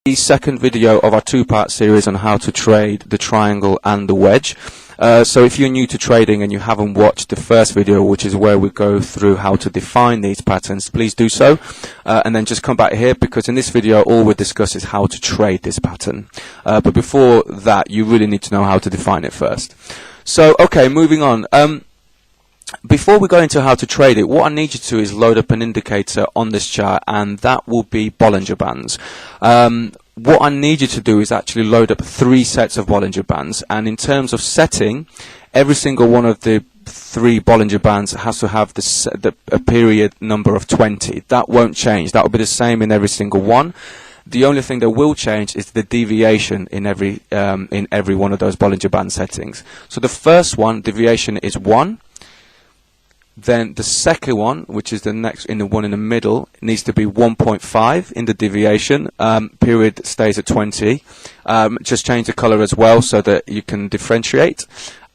The second video of our two-part series on how to trade the triangle and the wedge. So if you're new to trading and you haven't watched the first video, which is where we go through how to define these patterns, please do so, and then just come back here, because in this video all we discuss is how to trade this pattern. But before that, you really need to know how to define it first. So okay, moving on. Before we go into how to trade it, what I need you to do is load up an indicator on this chart, and that will be Bollinger Bands. What I need you to do is actually load up 3 sets of Bollinger Bands, and in terms of setting, every single one of the 3 Bollinger Bands has to have a period number of 20. That won't change. That will be the same in every single one. The only thing that will change is the deviation in every one of those Bollinger Band settings. So the first one, deviation, is 1. Then the second one, which is the next, in the one in the middle, needs to be 1.5 in the deviation. Period stays at 20. Just change the color as well so that you can differentiate.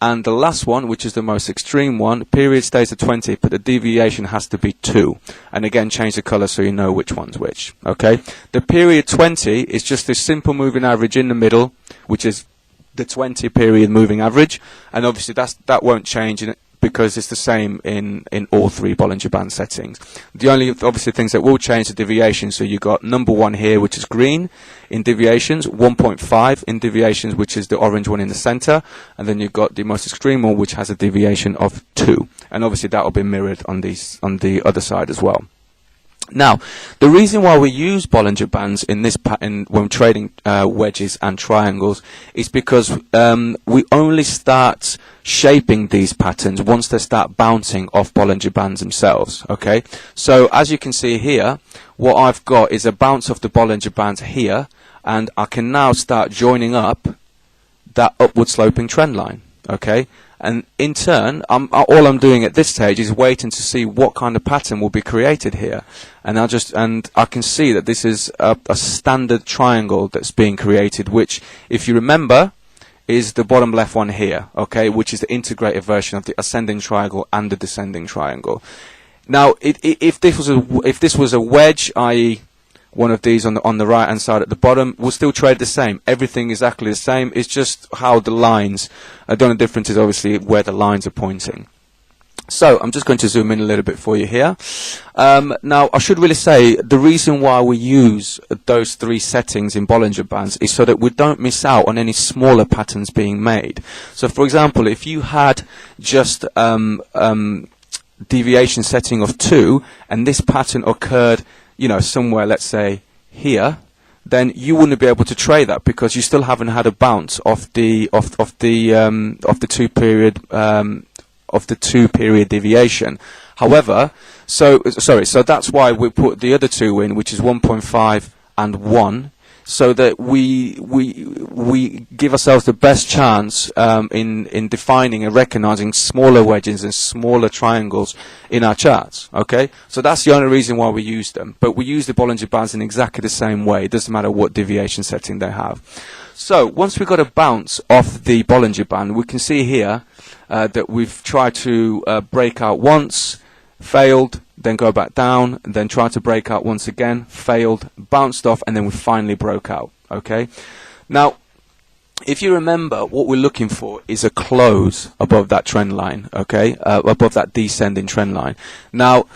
And the last one, which is the most extreme one, period stays at 20, but the deviation has to be 2. And again, change the color so you know which one's which. Okay. The period 20 is just this simple moving average in the middle, which is the 20 period moving average, and obviously that won't change because it's the same in all 3 Bollinger Band settings. The only obviously things that will change the deviation, so you got number 1 here, which is green in deviations, 1.5 in deviations, which is the orange one in the center, and then you've got the most extreme one, which has a deviation of 2, and obviously that will be mirrored on the other side as well. Now, the reason why we use Bollinger Bands in this pattern when trading wedges and triangles is because we only start shaping these patterns once they start bouncing off Bollinger Bands themselves. Okay, so as you can see here, what I've got is a bounce off the Bollinger Bands here, and I can now start joining up that upward sloping trend line. Okay, and in turn, all I'm doing at this stage is waiting to see what kind of pattern will be created here, and I can see that this is a standard triangle that's being created, which, if you remember, is the bottom left one here. Okay, which is the integrated version of the ascending triangle and the descending triangle. Now, if this was a wedge, i.e., one of these on the right hand side at the bottom, will still trade the same. Everything exactly the same. It's just how the lines are done. The difference is obviously where the lines are pointing. So I'm just going to zoom in a little bit for you here. Now I should really say the reason why we use those 3 settings in Bollinger Bands is so that we don't miss out on any smaller patterns being made. So for example, if you had just deviation setting of 2 and this pattern occurred, you know, somewhere, let's say here, then you wouldn't be able to trade that because you still haven't had a bounce off the 2 period deviation. However, so that's why we put the other 2 in, which is 1.5 and 1, so that we give ourselves the best chance in defining and recognizing smaller wedges and smaller triangles in our charts. Okay, so that's the only reason why we use them. But we use the Bollinger Bands in exactly the same way. It doesn't matter what deviation setting they have. So once we've got a bounce off the Bollinger Band, we can see here that we've tried to break out once, failed, then go back down, and then try to break out once again, failed, bounced off, and then we finally broke out. Okay, now if you remember, what we're looking for is a close above that trend line. Okay, above that descending trend line. Now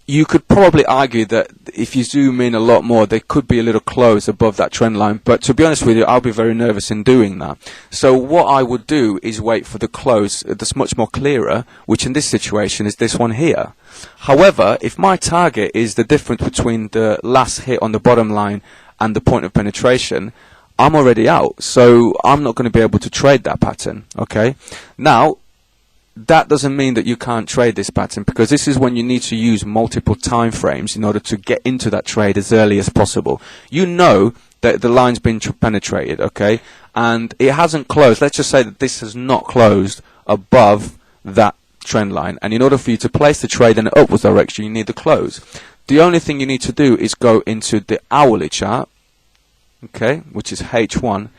you could probably argue that if you zoom in a lot more, there could be a little close above that trend line, but to be honest with you, I'll be very nervous in doing that. So what I would do is wait for the close that's much more clearer, which in this situation is this one here. However, if my target is the difference between the last hit on the bottom line and the point of penetration, I'm already out, so I'm not going to be able to trade that pattern. Okay, now that doesn't mean that you can't trade this pattern, because this is when you need to use multiple time frames in order to get into that trade as early as possible. You know that the line's been penetrated, okay, and it hasn't closed. Let's just say that this has not closed above that trend line, and in order for you to place the trade in the upwards direction, you need the close. The only thing you need to do is go into the hourly chart, okay, which is H1,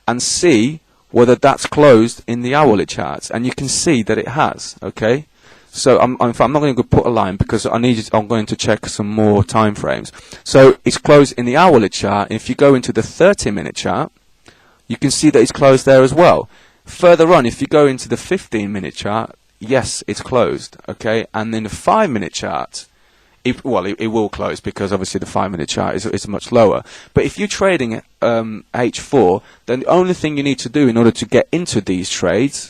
and see whether that's closed in the hourly charts, and you can see that it has. Okay, So in fact, I'm not going to put a line because I'm going to check some more time frames. So it's closed in the hourly chart. If you go into the 30-minute chart, you can see that it's closed there as well. Further on, if you go into the 15-minute chart, yes, it's closed. Okay, and then the 5-minute chart, it will close because obviously the 5-minute chart is much lower. But if you're trading H4, then the only thing you need to do in order to get into these trades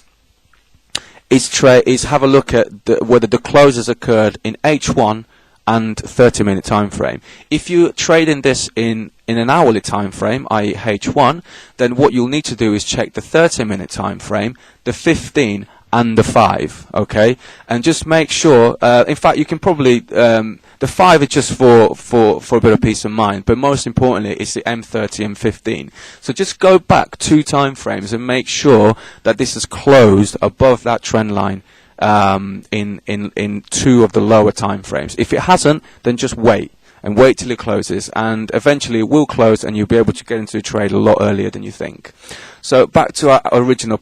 is have a look at whether the closes occurred in H1 and 30-minute time frame. If you're trading this in an hourly time frame, i.e. H1, then what you'll need to do is check the 30-minute time frame, the 15 and the 5, okay? And just make sure, in fact, you can probably, the 5 is just for a bit of peace of mind, but most importantly, it's the M30 and 15. So just go back 2 time frames and make sure that this is closed above that trend line in 2 of the lower time frames. If it hasn't, then just wait. And wait till it closes, and eventually it will close and you'll be able to get into the trade a lot earlier than you think. So back to our original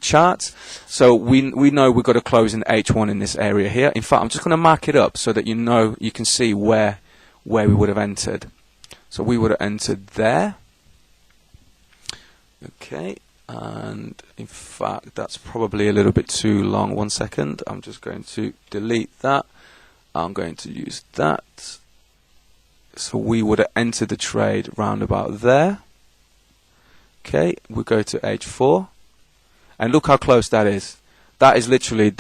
chart. So we know we've got to close in H1 in this area here. In fact, I'm just going to mark it up so that you can see where we would have entered. So we would have entered there. Okay, and in fact that's probably a little bit too long. 1 second, I'm just going to delete that. I'm going to use that. So we would have entered the trade round about there. Okay, we go to H4, and look how close that is. That is literally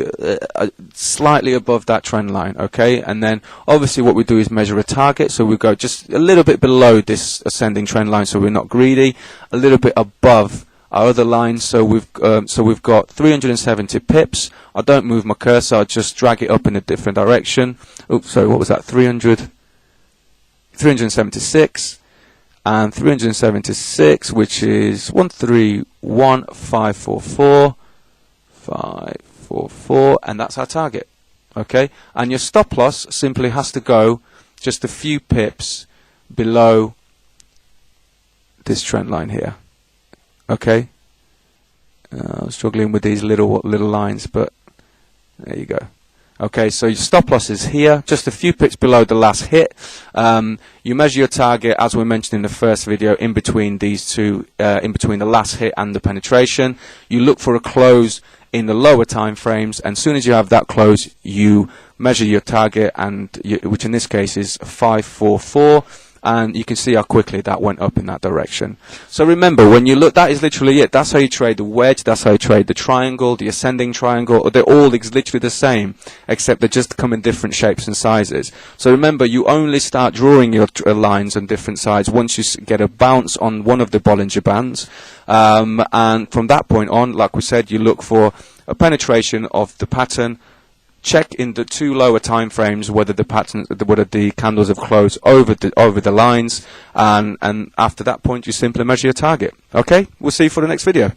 slightly above that trend line, okay? And then obviously what we do is measure a target, so we go just a little bit below this ascending trend line, so we're not greedy, a little bit above our other lines, so we've got 370 pips. I don't move my cursor, I just drag it up in a different direction. Oops, sorry, what was that? 376 and 376, which is 131,544, and that's our target. Okay, and your stop loss simply has to go just a few pips below this trend line here. Okay, I'm struggling with these little lines, but there you go. Okay, so your stop loss is here, just a few pips below the last hit. You measure your target, as we mentioned in the first video, in between these two, in between the last hit and the penetration. You look for a close in the lower time frames, and as soon as you have that close, you measure your target, and which in this case is 544. And you can see how quickly that went up in that direction. So remember, when you look, that is literally it. That's how you trade the wedge, that's how you trade the triangle, the ascending triangle. They're all literally the same, except they just come in different shapes and sizes. So remember, you only start drawing your lines on different sides once you get a bounce on one of the Bollinger Bands. And from that point on, like we said, you look for a penetration of the pattern. Check in the 2 lower time frames whether the candles have closed over the lines, and after that point you simply measure your target. Okay, we'll see you for the next video.